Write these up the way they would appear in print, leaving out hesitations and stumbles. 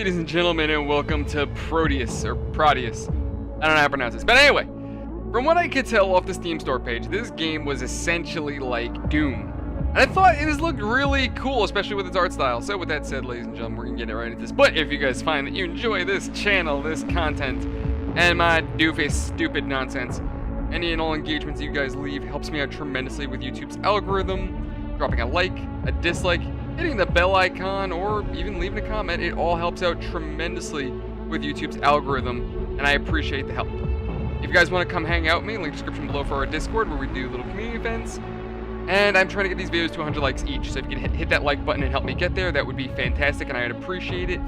ladies and gentlemen, and welcome to Prodeus, or Prodeus. I don't know how to pronounce this. But anyway, from what I could tell off the Steam store page, this game was essentially like Doom. And I thought it looked really cool, especially with its art style. So with that said, ladies and gentlemen, we're going to get right into this. But if you guys find that you enjoy this channel, this content, and my doofus, stupid nonsense, any and all engagements you guys leave helps me out tremendously with YouTube's algorithm. Dropping a like, a dislike, hitting the bell icon, or even leaving a comment, it all helps out tremendously with YouTube's algorithm, and I appreciate the help. If you guys want to come hang out with me, link description below for our Discord, where we do little community events. And I'm trying to get these videos to 100 likes each, so if you can hit that like button and help me get there, that would be fantastic, and I'd appreciate it.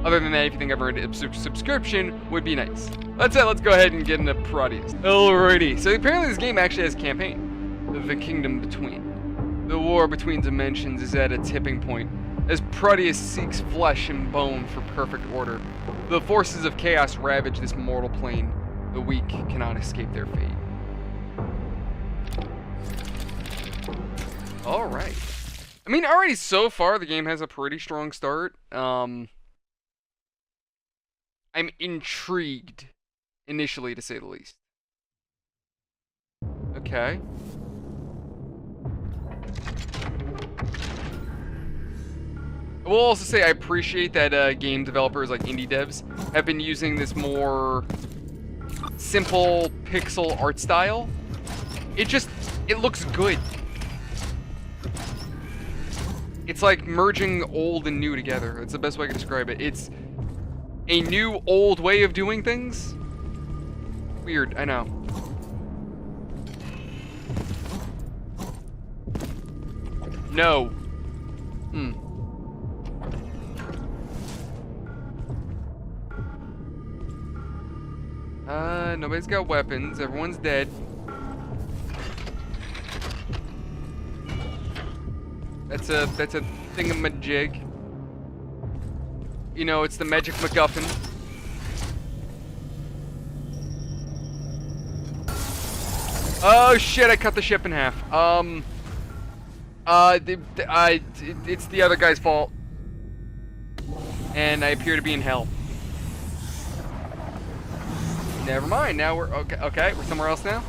Other than that, if you think I've earned a subscription, would be nice. That's it, let's go ahead and get into Prodeus. Alrighty, so apparently this game actually has a campaign. The Kingdom Between. The war between dimensions is at a tipping point, as Prodeus seeks flesh and bone for perfect order. The forces of chaos ravage this mortal plane. The weak cannot escape their fate. Alright. I mean, already so far, the game has a pretty strong start. I'm intrigued, initially, to say the least. Okay. I will also say I appreciate that game developers like indie devs have been using this more simple pixel art style. It looks good. It's like merging old and new together. That's the best way I can describe it. It's a new old way of doing things. Weird, I know. No. Nobody's got weapons. Everyone's dead. That's a thingamajig. You know, it's the magic MacGuffin. Oh shit! I cut the ship in half. It's the other guy's fault, and I appear to be in hell. Never mind. Now we're okay. Okay, we're somewhere else now.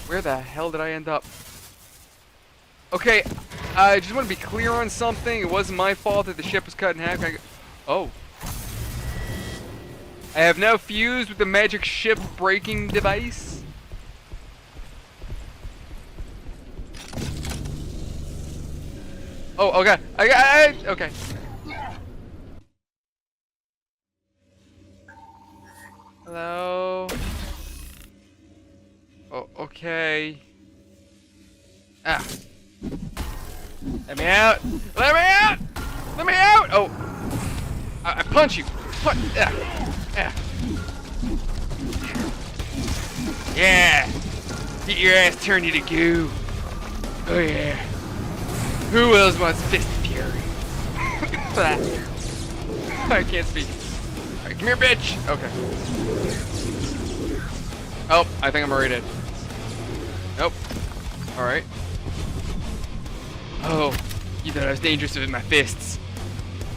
Where the hell did I end up? Okay, I just want to be clear on something. It wasn't my fault that the ship was cut in half. Oh. I have now fused with the magic ship breaking device. Oh, okay. Okay. Hello? Oh, okay. Ah. Let me out! Let me out! Let me out! Oh! I punch you! Punch! Yeah! Get your ass turned into goo! Oh yeah! Who else wants fist fury? I can't speak. Alright, come here, bitch! Okay. Oh, I think I'm already dead. Nope. Alright. Oh, you thought I was dangerous with my fists.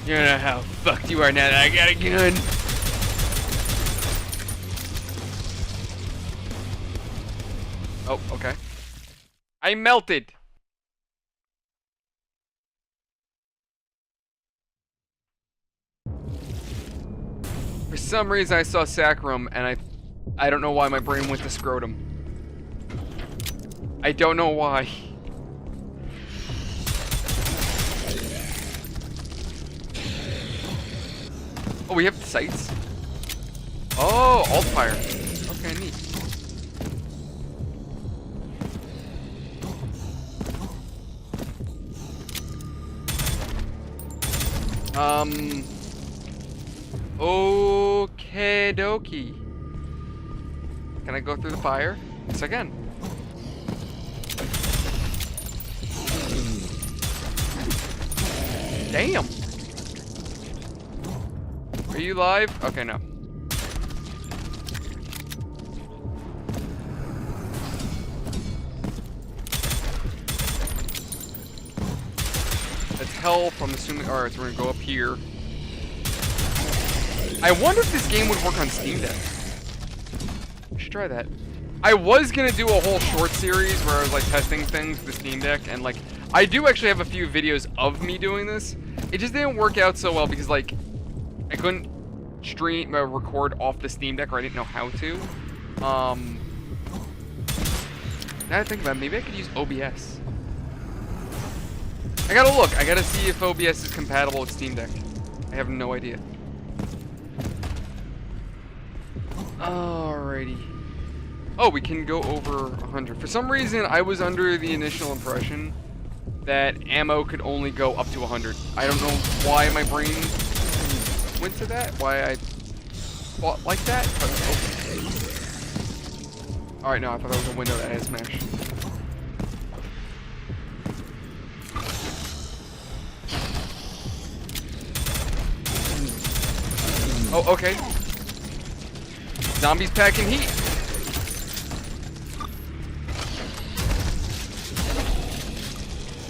You don't know how fucked you are now that I got a gun. Oh, okay. I melted. For some reason I saw sacrum and I don't know why my brain went to scrotum. I don't know why. Oh, we have sights? Oh, alt fire. Okay, neat. Okay dokie. Can I go through the fire? Yes, I can. Damn. Are you live? Okay, no. That's health, I'm assuming. Alright, so we're gonna go up here. I wonder if this game would work on Steam Deck. I should try that. I was gonna do a whole short series where I was like testing things with the Steam Deck, and like I do actually have a few videos of me doing this. It just didn't work out so well because like I couldn't record off the Steam Deck, or I didn't know how to. Now that I think about it, maybe I could use OBS. I gotta look. I gotta see if OBS is compatible with Steam Deck. I have no idea. Alrighty. Oh, we can go over 100. For some reason, I was under the initial impression that ammo could only go up to 100. I don't know why my brain went to that, why I thought like that, but okay. Alright, no, I thought that was a window that had smash. Oh, okay. Zombies packing heat.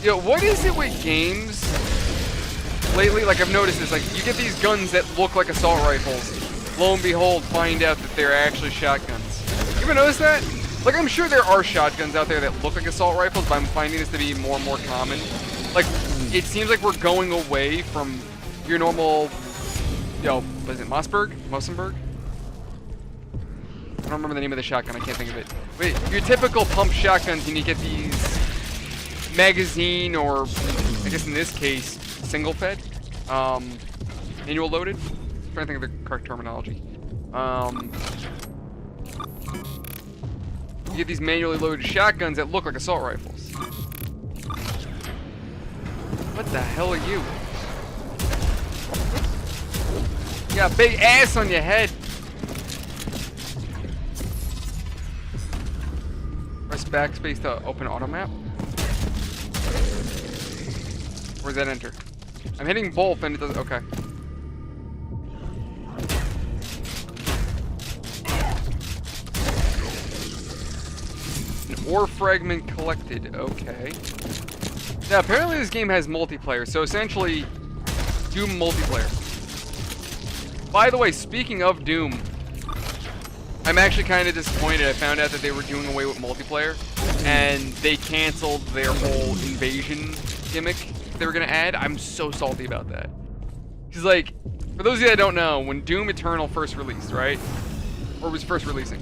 Yo, what is it with games lately? Like, I've noticed this, like, you get these guns that look like assault rifles. Lo and behold, find out that they're actually shotguns. You ever notice that? Like, I'm sure there are shotguns out there that look like assault rifles, but I'm finding this to be more and more common. Like, it seems like we're going away from your normal, what is it, Mosenberg? I don't remember the name of the shotgun, I can't think of it. Wait, your typical pump shotguns, and you get these magazine, or I guess in this case, single fed, manual loaded. I'm trying to think of the correct terminology. You get these manually loaded shotguns that look like assault rifles. What the hell are you? You got a big ass on your head. Press backspace to open auto map. Where does that enter? I'm hitting both and it does. Okay. An ore fragment collected. Okay. Now apparently this game has multiplayer, so essentially Doom multiplayer. By the way, speaking of Doom, I'm actually kind of disappointed. I found out that they were doing away with multiplayer, and they canceled their whole invasion gimmick they were going to add. I'm so salty about that. Because, like, for those of you that don't know, when Doom Eternal first released, right? Or was first releasing,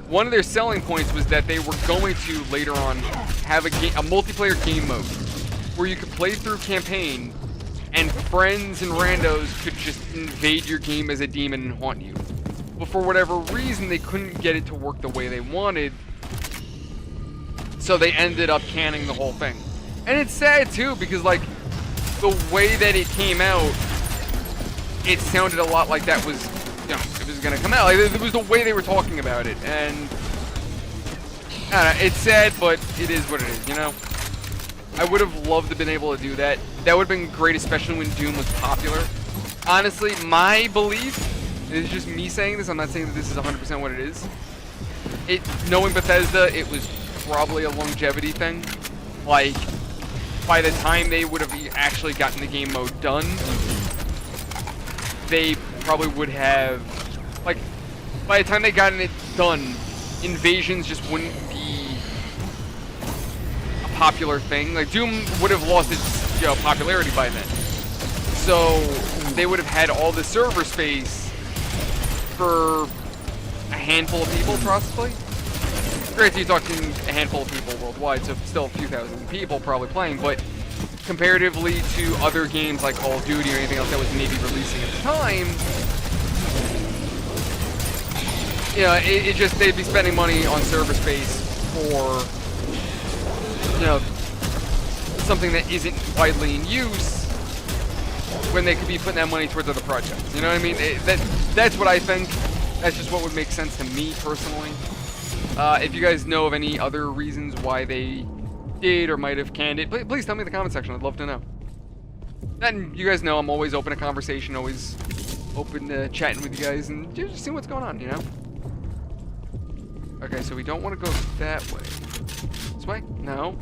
one of their selling points was that they were going to, later on, have a multiplayer game mode where you could play through campaign, and friends and randos could just invade your game as a demon and haunt you. But for whatever reason, they couldn't get it to work the way they wanted, so they ended up canning the whole thing. And it's sad too, because like the way that it came out, it sounded a lot like that was, it was gonna come out. Like it was the way they were talking about it, and I don't know, it's sad, but it is what it is, I would have loved to have been able to do that. That would have been great, especially when Doom was popular. Honestly, my belief, this is just me saying this, I'm not saying that this is 100% what it is. Knowing Bethesda, it was probably a longevity thing. Like, by the time they would have actually gotten the game mode done, they probably would have, like, by the time they gotten it done, invasions just wouldn't be a popular thing. Like, Doom would have lost its, popularity by then. So, they would have had all the server space for a handful of people, possibly. Granted, you're talking a handful of people worldwide, so still a few thousand people probably playing, but comparatively to other games like Call of Duty or anything else that was maybe releasing at the time, it just, they'd be spending money on server space for, something that isn't widely in use, when they could be putting that money towards other projects. You know what I mean? That's what I think. That's just what would make sense to me personally. If you guys know of any other reasons why they did or might have canned it, please tell me in the comment section. I'd love to know. And you guys know I'm always open to conversation, always open to chatting with you guys and just seeing what's going on, Okay, so we don't want to go that way. This way? No.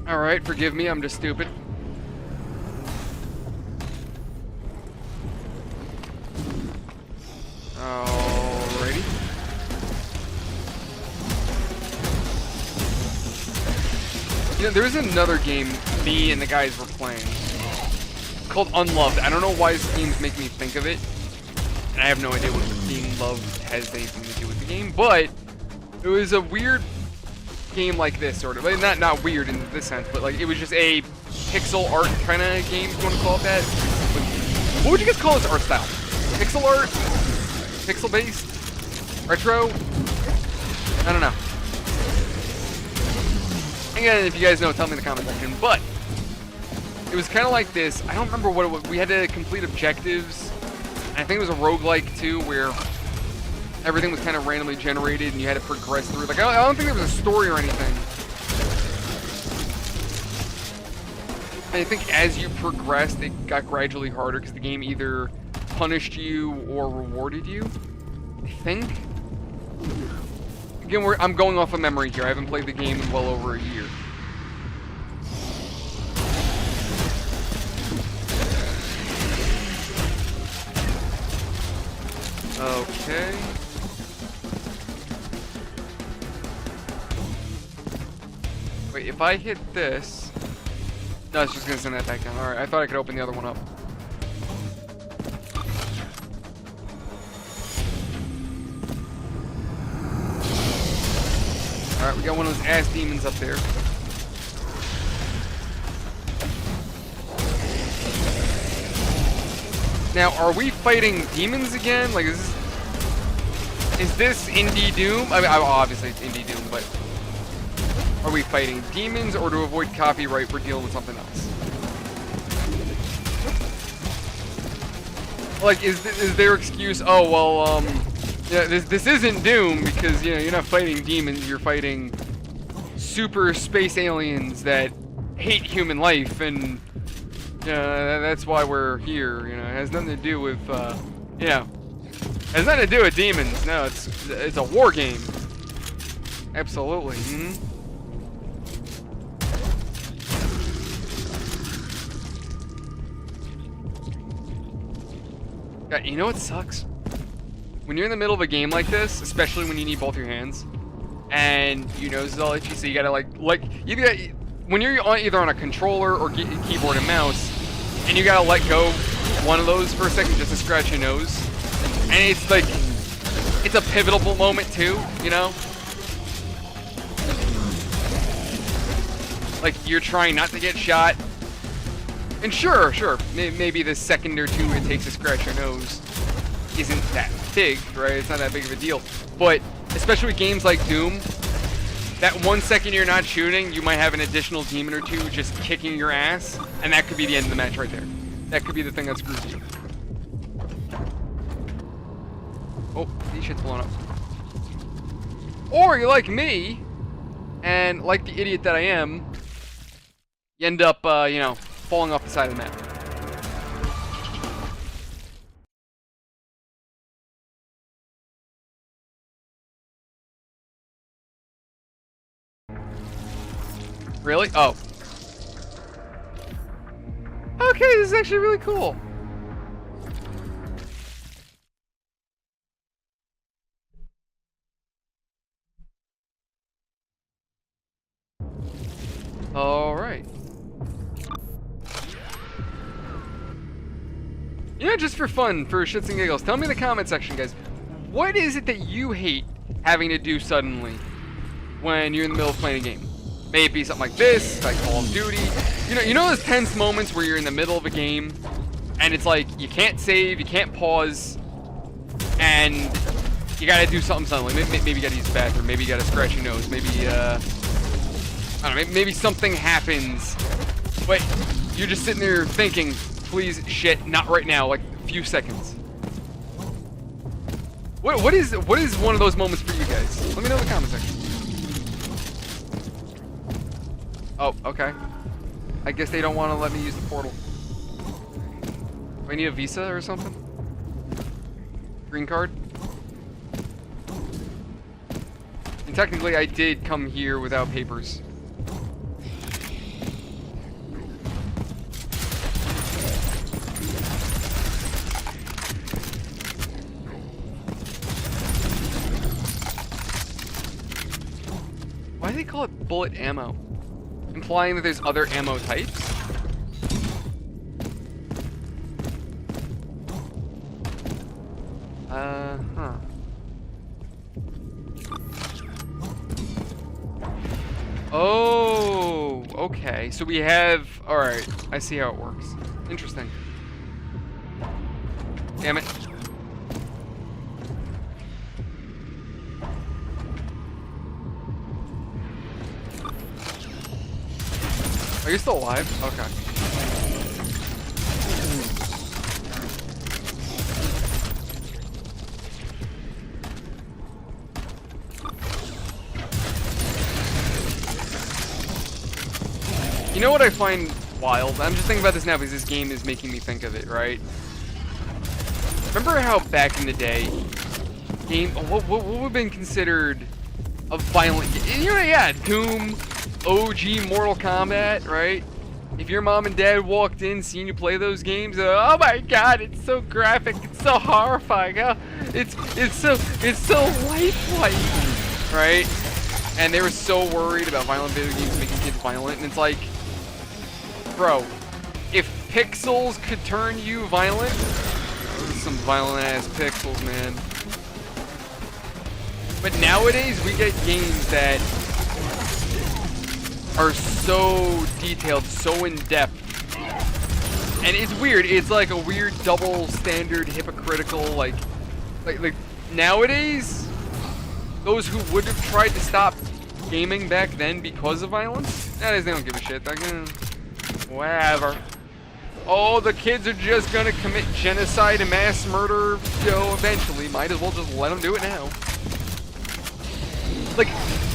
Alright, forgive me, I'm just stupid. Alrighty. You know, there was another game me and the guys were playing called Unloved. I don't know why these games make me think of it, and I have no idea what being loved has anything to do with the game, but it was a weird game like this, sort of. Like, not weird in this sense, but like it was just a pixel art kind of game, if you want to call it that. What would you guys call this art style? Pixel art? Pixel based? Retro? I don't know. Again, if you guys know, tell me in the comment section. But it was kind of like this. I don't remember what it was. We had to complete objectives. And I think it was a roguelike too, where everything was kind of randomly generated and you had to progress through. Like, I don't think there was a story or anything. And I think as you progressed, it got gradually harder because the game either punished you or rewarded you. I think. Again, I'm going off of memory here. I haven't played the game in well over a year. Okay. Wait, if I hit this... No, it's just gonna send that back down. Alright, I thought I could open the other one up. Alright, we got one of those ass demons up there. Now, are we fighting demons again? Like, is this Indie Doom? I mean, obviously it's Indie Doom, but are we fighting demons, or to avoid copyright, we're dealing with something else? Like, is their excuse? Oh well, yeah, this isn't Doom because you know you're not fighting demons, you're fighting super space aliens that hate human life, and that's why we're here. You know, it has nothing to do with you know, it has nothing to do with demons. No, it's a war game. Absolutely. Mm-hmm. God, you know what sucks? When you're in the middle of a game like this, especially when you need both your hands, and your nose is all itchy, so you gotta when you're either on a controller or keyboard and mouse, and you gotta let go one of those for a second just to scratch your nose, and it's like, it's a pivotal moment too, you know? Like, you're trying not to get shot, and sure, maybe the second or two it takes to scratch your nose isn't that big, right? It's not that big of a deal. But especially with games like Doom, that 1 second you're not shooting, you might have an additional demon or two just kicking your ass, and that could be the end of the match right there. That could be the thing that screws you. Oh, these shit's blowing up. Or you're like me, and like the idiot that I am, you end up, you know, falling off the side of the map. Really? Oh. Okay, this is actually really cool. Alright. You know, just for fun, for shits and giggles, tell me in the comment section, guys, what is it that you hate having to do suddenly when you're in the middle of playing a game? May it be something like this, like Call of Duty. You know those tense moments where you're in the middle of a game, and it's like, you can't save, you can't pause, and you gotta do something suddenly. Maybe you gotta use the bathroom, maybe you gotta scratch your nose, maybe, I don't know, maybe something happens, but you're just sitting there thinking, please, shit, not right now, like a few seconds. What is one of those moments for you guys? Let me know in the comment section. Oh, okay. I guess they don't want to let me use the portal. Do I need a visa or something? Green card? And technically, I did come here without papers. do they call it bullet ammo? Implying that there's other ammo types? Huh. Oh, okay. So we have... Alright, I see how it works. Interesting. Damn it. Are you still alive? Okay. You know what I find wild? I'm just thinking about this now because this game is making me think of it, right? Remember how back in the day, what would have been considered a violent game? You know, yeah, Doom, OG Mortal Kombat, right? If your mom and dad walked in, seeing you play those games, oh my god, it's so graphic, it's so horrifying, it's so lifelike, right? And they were so worried about violent video games making kids violent, and it's like, bro, if pixels could turn you violent, those are some violent ass pixels, man. But nowadays we get games that are so detailed, so in depth, and it's weird. It's like a weird double standard, hypocritical, like nowadays, those who would have tried to stop gaming back then because of violence, nowadays they don't give a shit. Like, whatever. Oh, the kids are just gonna commit genocide and mass murder, you know, eventually. Might as well just let them do it now. Like,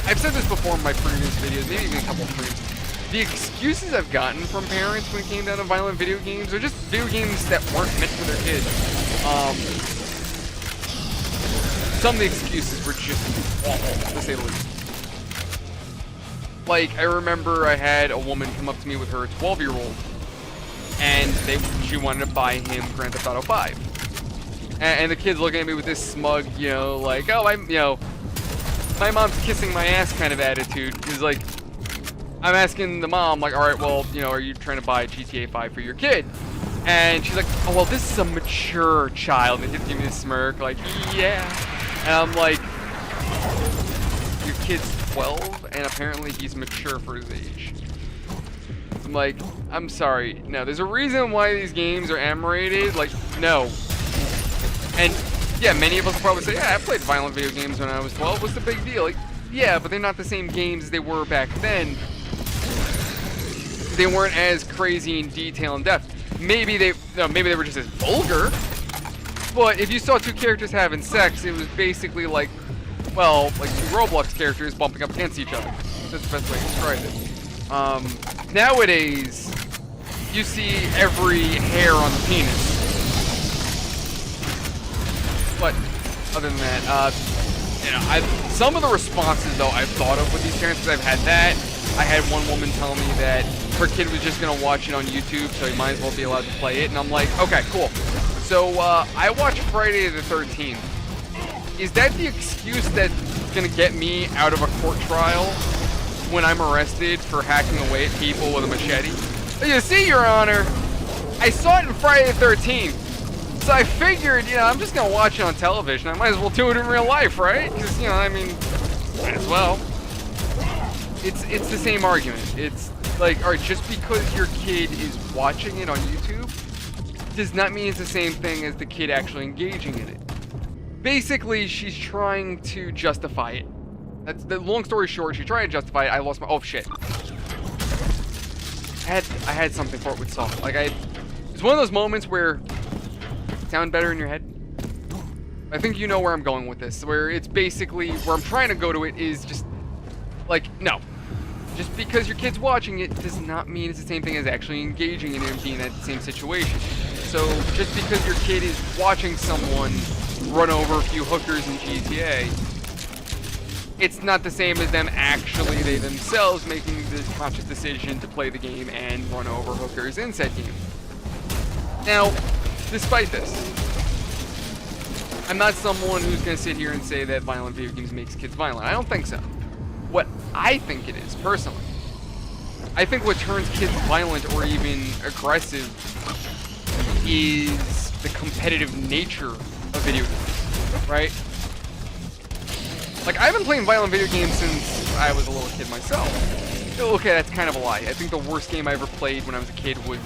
I've said this before in my previous videos, maybe even a couple of streams. The excuses I've gotten from parents when it came down to violent video games are just video games that weren't meant for their kids. Some of the excuses were just awful, to say the least. Like, I remember I had a woman come up to me with her 12-year-old, and she wanted to buy him Grand Theft Auto 5. And the kid's looking at me with this smug, you know, like, oh, my mom's kissing my ass kind of attitude. Because, like, I'm asking the mom, like, all right, well, you know, are you trying to buy GTA 5 for your kid? And she's like, oh, well, this is a mature child. And he's giving me this smirk, like, yeah. And I'm like, your kid's 12, and apparently he's mature for his age. I'm like, I'm sorry. No, there's a reason why these games are M-rated. Like, no. And yeah, many of us will probably say, yeah, I played violent video games when I was 12. What's the big deal? Like, yeah, but they're not the same games as they were back then. They weren't as crazy in detail and depth. Maybe they were just as vulgar. But if you saw two characters having sex, it was basically like, well, like two Roblox characters bumping up against each other. That's the best way to describe it. Nowadays, you see every hair on the penis. But other than that, you know, some of the responses though I've thought of with these parents, because I've had that. I had one woman tell me that her kid was just gonna watch it on YouTube, so he might as well be allowed to play it. And I'm like, okay, cool. So I watched Friday the 13th. Is that the excuse that's gonna get me out of a court trial when I'm arrested for hacking away at people with a machete? You see, Your Honor, I saw it in Friday the 13th. So I figured, you know, I'm just gonna watch it on television. I might as well do it in real life, right? Because, you know, I mean, might as well. It's the same argument. It's like, all right, just because your kid is watching it on YouTube does not mean it's the same thing as the kid actually engaging in it. Basically, she's trying to justify it. That's the long story short. She tried to justify it. I lost my. Oh shit! I had something for it with salt. Like it's one of those moments where it sound better in your head. I think you know where I'm going with this. Where it's basically where I'm trying to go to it is just like no. Just because your kid's watching it does not mean it's the same thing as actually engaging in it and being in that same situation. So just because your kid is watching someone run over a few hookers in GTA, it's not the same as them actually, they themselves, making the conscious decision to play the game and run over hookers in said game. Now, despite this, I'm not someone who's going to sit here and say that violent video games makes kids violent. I don't think so. what I think it is, personally. I think what turns kids violent or even aggressive is the competitive nature of video games, right? Like, I've been playing violent video games since I was a little kid myself. Okay, that's kind of a lie. I think the worst game I ever played when I was a kid was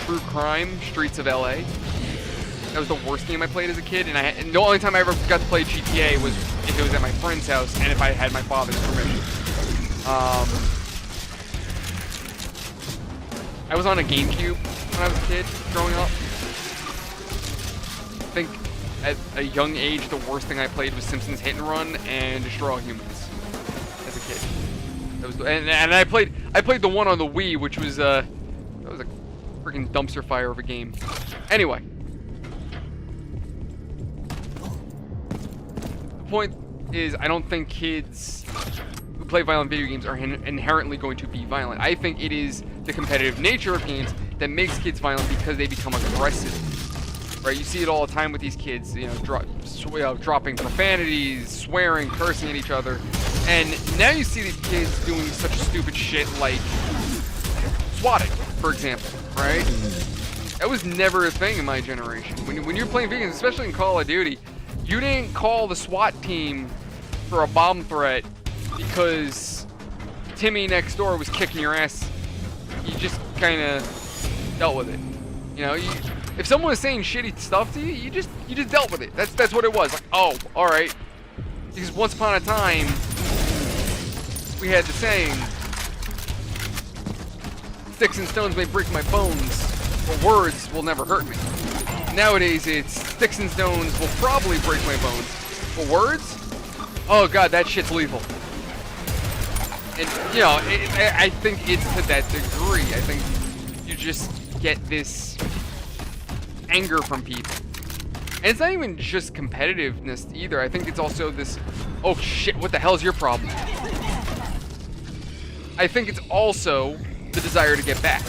True Crime, Streets of LA. That was the worst game I played as a kid, and the only time I ever got to play GTA was if it was at my friend's house and if I had my father's permission. I was on a GameCube when I was a kid, growing up. I think at a young age, the worst thing I played was Simpsons Hit and Run and Destroy All Humans as a kid. That was, and I played the one on the Wii, which was that was a freaking dumpster fire of a game. Anyway, the point is, I don't think kids who play violent video games are inherently going to be violent. I think it is the competitive nature of games that makes kids violent because they become aggressive. Right? You see it all the time with these kids, dropping profanities, swearing, cursing at each other. And now you see these kids doing such stupid shit like swatting, for example, right? That was never a thing in my generation. When you're playing video games, especially in Call of Duty, you didn't call the SWAT team for a bomb threat because Timmy next door was kicking your ass. You just kind of dealt with it. You know, if someone was saying shitty stuff to you, you just dealt with it. That's what it was. Like, oh, all right. Because once upon a time, we had the saying, "Sticks and stones may break my bones, but words will never hurt me." Nowadays, it's sticks and stones will probably break my bones, but words? Oh god, that shit's lethal. And, you know, I think it's to that degree. I think you just get this anger from people. And it's not even just competitiveness either. I think it's also this, oh shit, what the hell is your problem? I think it's also the desire to get back,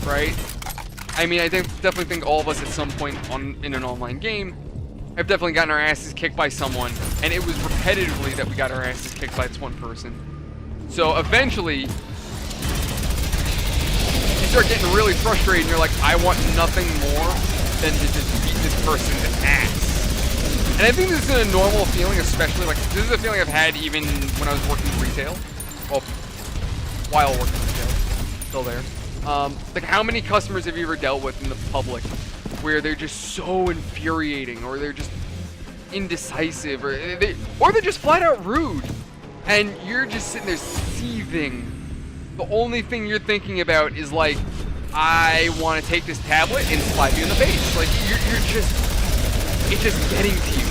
right? I mean, I definitely think all of us at some point in an online game have definitely gotten our asses kicked by someone, and it was repetitively that we got our asses kicked by this one person. So eventually, you start getting really frustrated, and you're like, I want nothing more than to just beat this person's ass. And I think this is a normal feeling, especially, like, this is a feeling I've had even when I was working retail. Well, while working retail. Still there. Like, how many customers have you ever dealt with in the public where they're just so infuriating, or they're just indecisive, or they're just flat out rude, and you're just sitting there seething. The only thing you're thinking about is like, I want to take this tablet and slap you in the face. Like, it's just getting to you.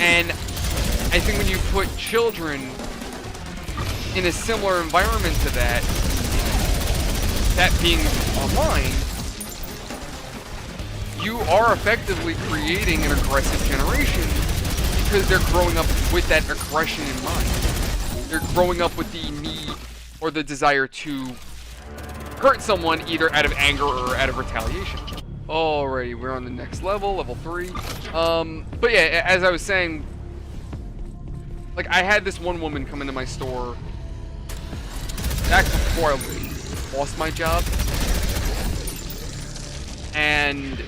And I think when you put children in a similar environment to that being online, you are effectively creating an aggressive generation because they're growing up with that aggression in mind. They're growing up with the need or the desire to hurt someone either out of anger or out of retaliation. Alrighty, we're on the next level, level 3. But yeah, as I was saying, like, I had this one woman come into my store back before I lost my job, and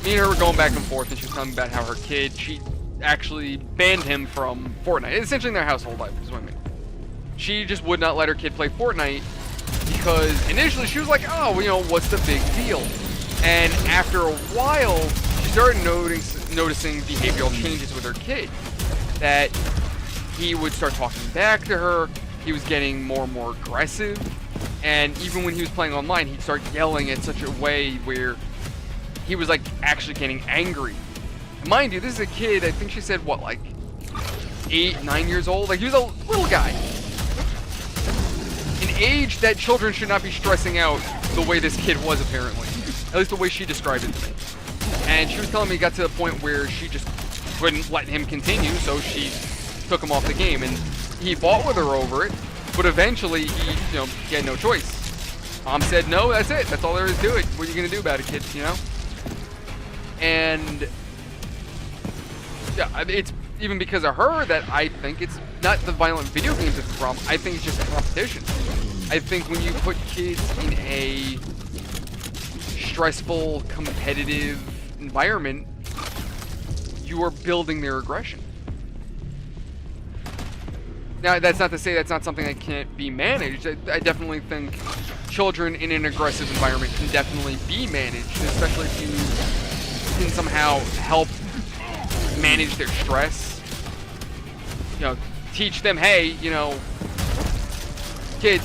me and her were going back and forth, and she was telling me about how her kid, she actually banned him from Fortnite. Essentially in their household life, is what I mean. She just would not let her kid play Fortnite because initially she was like, oh, you know, what's the big deal? And after a while, she started noticing behavioral changes with her kid. That he would start talking back to her, he was getting more and more aggressive, and even when he was playing online, he'd start yelling in such a way where he was like actually getting angry. Mind you, this is a kid, I think she said, what, like 8, 9 years old? Like, he was a little guy. An age that children should not be stressing out the way this kid was, apparently. At least the way she described it to me. And she was telling me it got to the point where she just wouldn't let him continue, so she took him off the game. And he fought with her over it, but eventually he had no choice. Mom said no, that's it. That's all there is to it. What are you going to do about it, kid, you know? And yeah, it's even because of her that I think it's not the violent video games that's the problem. I think it's just competition. I think when you put kids in a stressful, competitive environment, you are building their aggression. Now, that's not to say that's not something that can't be managed. I definitely think children in an aggressive environment can definitely be managed, especially if you can somehow help manage their stress. You know, teach them, hey, you know, kid,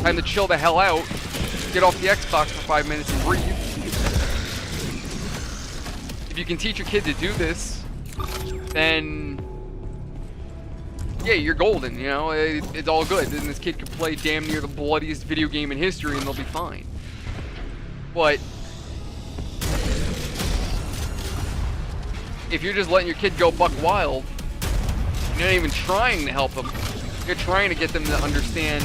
time to chill the hell out. Get off the Xbox for 5 minutes and breathe. If you can teach your kid to do this, then yeah, you're golden, you know, it's all good. Then this kid could play damn near the bloodiest video game in history and they'll be fine. But if you're just letting your kid go buck wild, you're not even trying to help them. You're trying to get them to understand,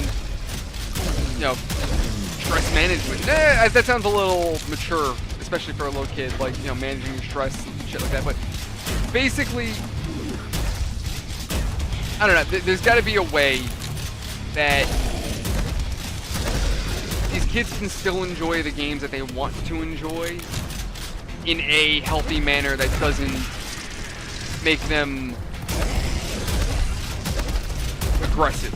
you know, stress management. That sounds a little mature, especially for a little kid, like, you know, managing your stress and shit like that. But basically, I don't know, there's got to be a way that these kids can still enjoy the games that they want to enjoy in a healthy manner that doesn't make them aggressive.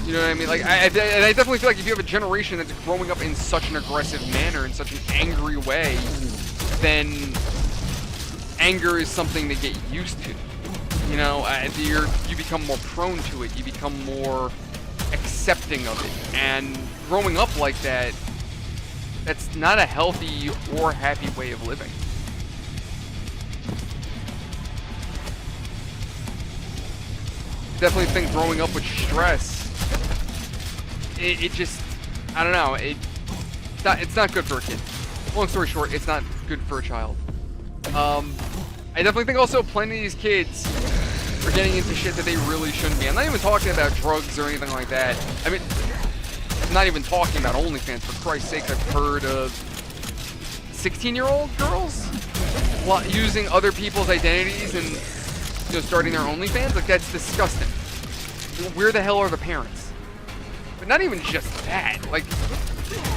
You know what I mean? Like, I definitely feel like if you have a generation that's growing up in such an aggressive manner, in such an angry way, then anger is something to get used to. You know, you become more prone to it. You become more accepting of it. And growing up like that, that's not a healthy or happy way of living. Definitely think growing up with stress, it just, I don't know, it's not good for a kid. Long story short, it's not good for a child. I definitely think also plenty of these kids are getting into shit that they really shouldn't be. I'm not even talking about drugs or anything like that. I mean, I'm not even talking about OnlyFans, for Christ's sake. I've heard of 16-year-old girls using other people's identities and, you know, starting their OnlyFans. Like, that's disgusting. Where the hell are the parents? But not even just that. Like,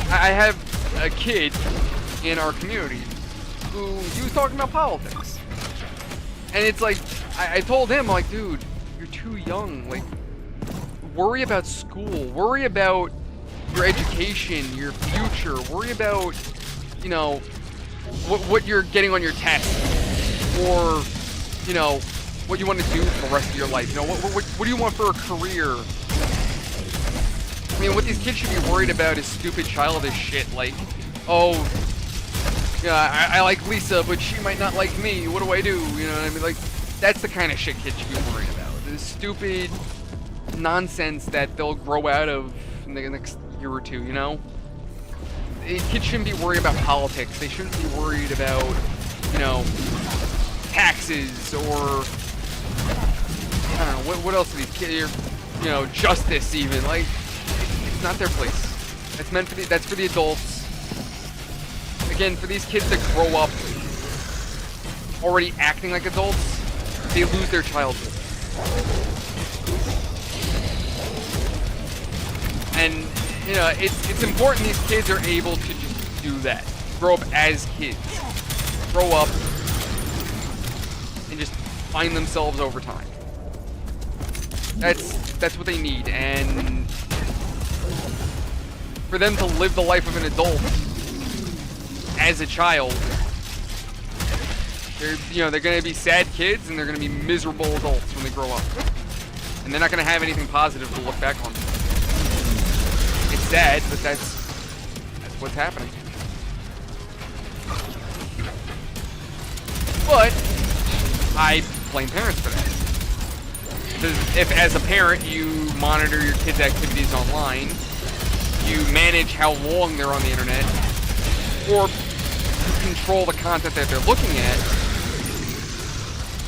I have a kid in our community who, he was talking about politics. And it's like, I told him, like, dude, you're too young. Like, worry about school. Worry about your education, your future. Worry about, you know, what you're getting on your test. Or, you know, what you want to do for the rest of your life. You know, what do you want for a career? I mean, what these kids should be worried about is stupid, childish shit. Like, oh, yeah, I like Lisa, but she might not like me. What do I do? You know what I mean? Like, that's the kind of shit kids should be worried about. This stupid nonsense that they'll grow out of in the next year or two, you know? Kids shouldn't be worried about politics. They shouldn't be worried about, you know, taxes or, I don't know, what else are these kids, you know, justice even. Like, it's not their place. That's meant for that's for the adults. Again, for these kids to grow up already acting like adults, they lose their childhood. And, you know, it's important these kids are able to just do that. Grow up as kids. Grow up and just find themselves over time. That's what they need. And for them to live the life of an adult as a child, they're going to be sad kids and they're going to be miserable adults when they grow up. And they're not going to have anything positive to look back on. It's sad, but that's what's happening. But I blame parents for that. Because if, as a parent, you monitor your kids' activities online, you manage how long they're on the internet, or you control the content that they're looking at,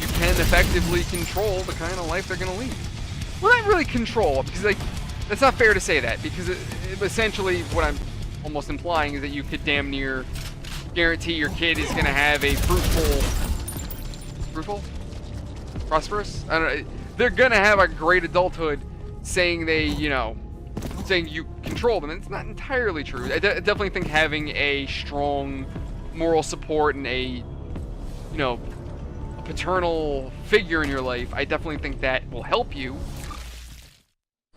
you can effectively control the kind of life they're going to lead. Well, not really control, because like that's not fair to say that, because essentially what I'm almost implying is that you could damn near guarantee your kid is going to have a fruitful prosperous. I don't know. They're gonna have a great adulthood, saying they, saying you control them. And it's not entirely true. I definitely think having a strong moral support and a paternal figure in your life, I definitely think that will help you.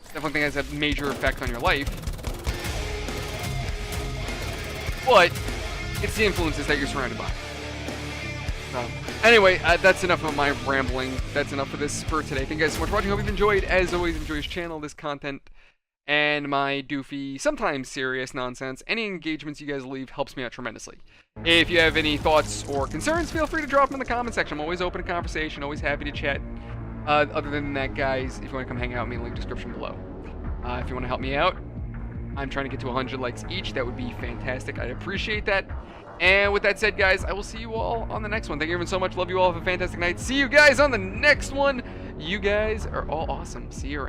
Definitely think it has a major effect on your life. But it's the influences that you're surrounded by. Anyway, that's enough of my rambling. That's enough for today. Thank you guys so much for watching. Hope you've enjoyed. As always, enjoy this channel, this content, and my doofy, sometimes serious nonsense. Any engagements you guys leave helps me out tremendously. If you have any thoughts or concerns, feel free to drop them in the comment section. I'm always open to conversation, always happy to chat. Other than that, guys, if you want to come hang out with me, link description below. If you want to help me out, I'm trying to get to 100 likes each. That would be fantastic. I'd appreciate that. And with that said, guys, I will see you all on the next one. Thank you everyone so much. Love you all. Have a fantastic night. See you guys on the next one. You guys are all awesome. See you around.